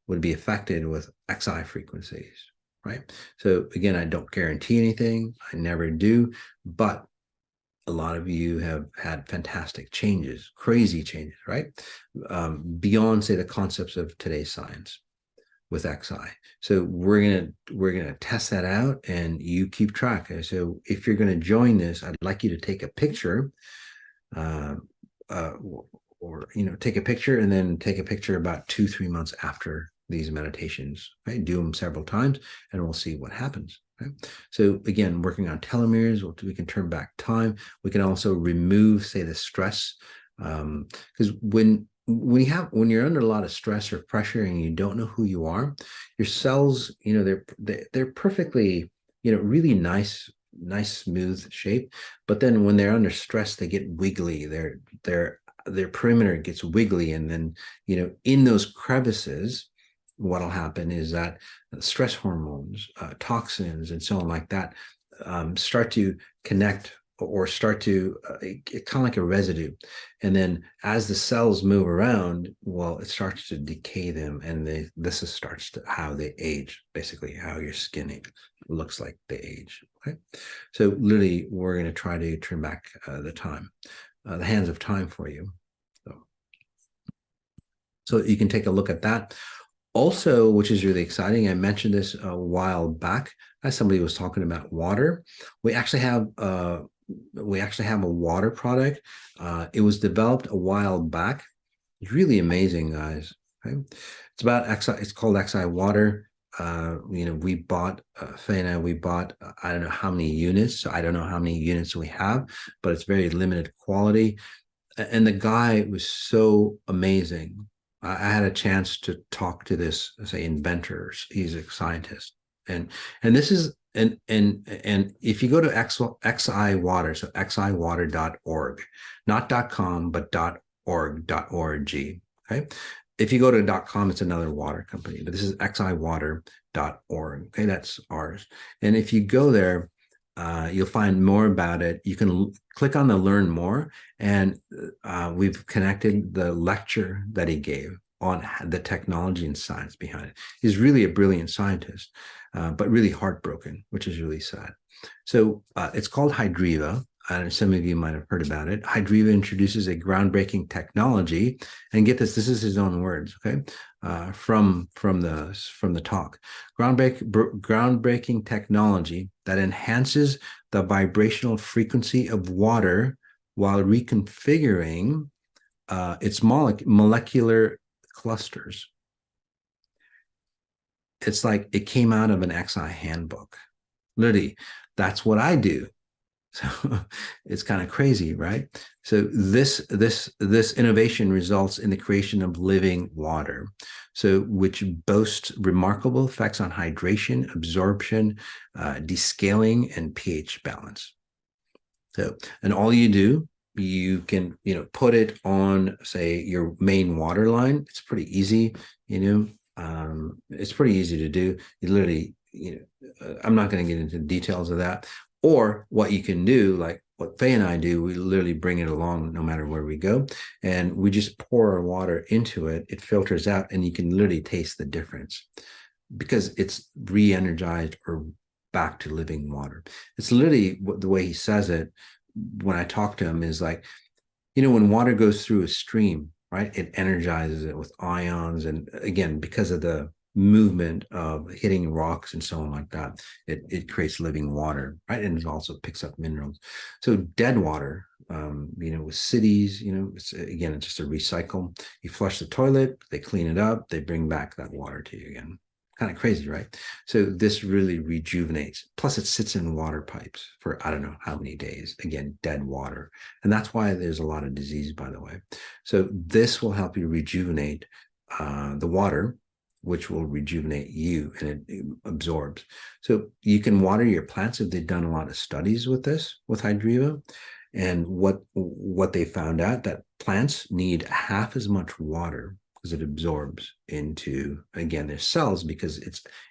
A: would be affected with XI frequencies, right? So again, I don't guarantee anything. I never do. But a lot of you have had fantastic changes, crazy changes, right? Beyond, say, the concepts of today's science with XI. So we're gonna test that out, and you keep track. So if you're going to join this, I'd like you to take a picture, uh, uh, or take a picture, and then take a picture about 2-3 months after these meditations. Right, do them several times, and we'll see what happens. Right? So again, working on telomeres, we can turn back time. We can also remove, say, the stress, because when you're under a lot of stress or pressure and you don't know who you are, your cells, they're perfectly, really nice smooth shape, but then when they're under stress, they get wiggly. Their perimeter gets wiggly, and then in those crevices, what'll happen is that stress hormones, toxins, and so on like that, start to connect, or start to kind of like a residue. And then as the cells move around, well, it starts to decay them, and this starts to how they age, basically how your skin looks like they age. Okay, so literally, we're going to try to turn back the time, the hands of time for you. So you can take a look at that. Also, which is really exciting, I mentioned this a while back as somebody was talking about water. We actually have a water product. It was developed a while back. It's really amazing, guys. Okay? It's about XI. It's called XI Water. We bought, Faye and we bought, I don't know how many units. So I don't know how many units we have, but it's very limited quality. And the guy was so amazing. I had a chance to talk to this, say, inventor. He's a scientist, and this is and if you go to XI Water, so xiwater.org, not .com, but .org. Okay, if you go to .com, it's another water company, but this is xiwater.org. Okay, that's ours. And if you go there, you'll find more about it. You can click on the learn more, and we've connected the lecture that he gave on the technology and science behind it. He's really a brilliant scientist, but really heartbroken, which is really sad. So it's called Hydriva. Some of you might have heard about it. Hydriva introduces a groundbreaking technology, and get this is his own words, okay, from the talk. Groundbreaking technology that enhances the vibrational frequency of water while reconfiguring its molecular clusters. It's like it came out of an XI handbook. Literally, that's what I do. So it's kind of crazy, right? So this innovation results in the creation of living water, so which boasts remarkable effects on hydration, absorption, descaling, and pH balance. So, and all you do, you can put it on, say, your main water line. It's pretty easy, it's pretty easy to do. You literally, I'm not going to get into details of that. Or what you can do, like what Faye and I do, we literally bring it along no matter where we go, and we just pour our water into it. It filters out, and you can literally taste the difference because it's re-energized or back to living water. It's literally the way he says it when I talk to him is like, when water goes through a stream, right? It energizes it with ions, and again, because of the movement of hitting rocks and so on like that, it creates living water, right? And it also picks up minerals. So dead water, with cities, it's just a recycle. You flush the toilet, they clean it up, they bring back that water to you again. Kind of crazy, right? So this really rejuvenates. Plus, it sits in water pipes for I don't know how many days. Again, dead water, and that's why there's a lot of disease, by the way. So this will help you rejuvenate the water, which will rejuvenate you, and it absorbs. So you can water your plants. If they've done a lot of studies with this, with Hydriva, and what they found out, that plants need half as much water because it absorbs into, again, their cells, because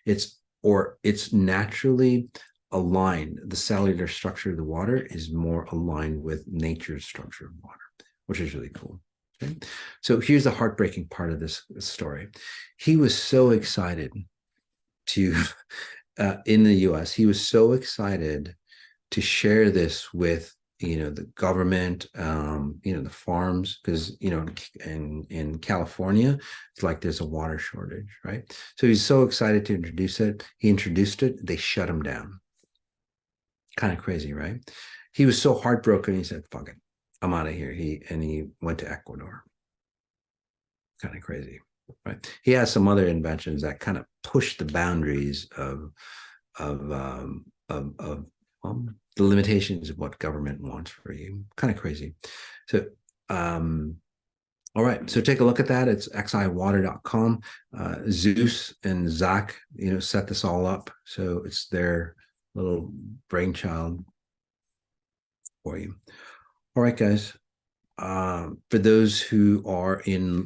A: it's naturally aligned. The cellular structure of the water is more aligned with nature's structure of water, which is really cool. Okay? So here's the heartbreaking part of this story. He was so excited to, in the US, he was so excited to share this with the government, the farms, because in California, it's like there's a water shortage, right? So he's so excited to introduce it. He introduced it. They shut him down. Kind of crazy, right? He was so heartbroken. He said, "Fuck it, I'm out of here." He went to Ecuador. Kind of crazy, right? He has some other inventions that kind of push the boundaries of the limitations of what government wants for you. Kind of crazy. So, all right. So take a look at that. It's xiwater.com. Zeus and Zach, set this all up. So it's their little brainchild for you. All right, guys. For those who are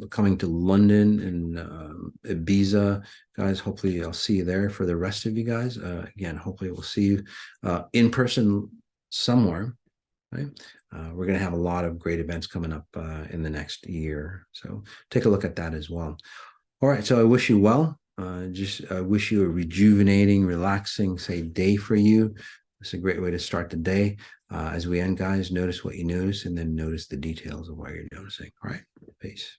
A: coming to London and Ibiza, guys, hopefully I'll see you there. For the rest of you guys, again, hopefully we'll see you in person somewhere. Right? We're going to have a lot of great events coming up in the next year. So take a look at that as well. All right. So I wish you well. Just wish you a rejuvenating, relaxing, say, day for you. It's a great way to start the day. As we end, guys, notice what you notice and then notice the details of what you're noticing. All right. Peace.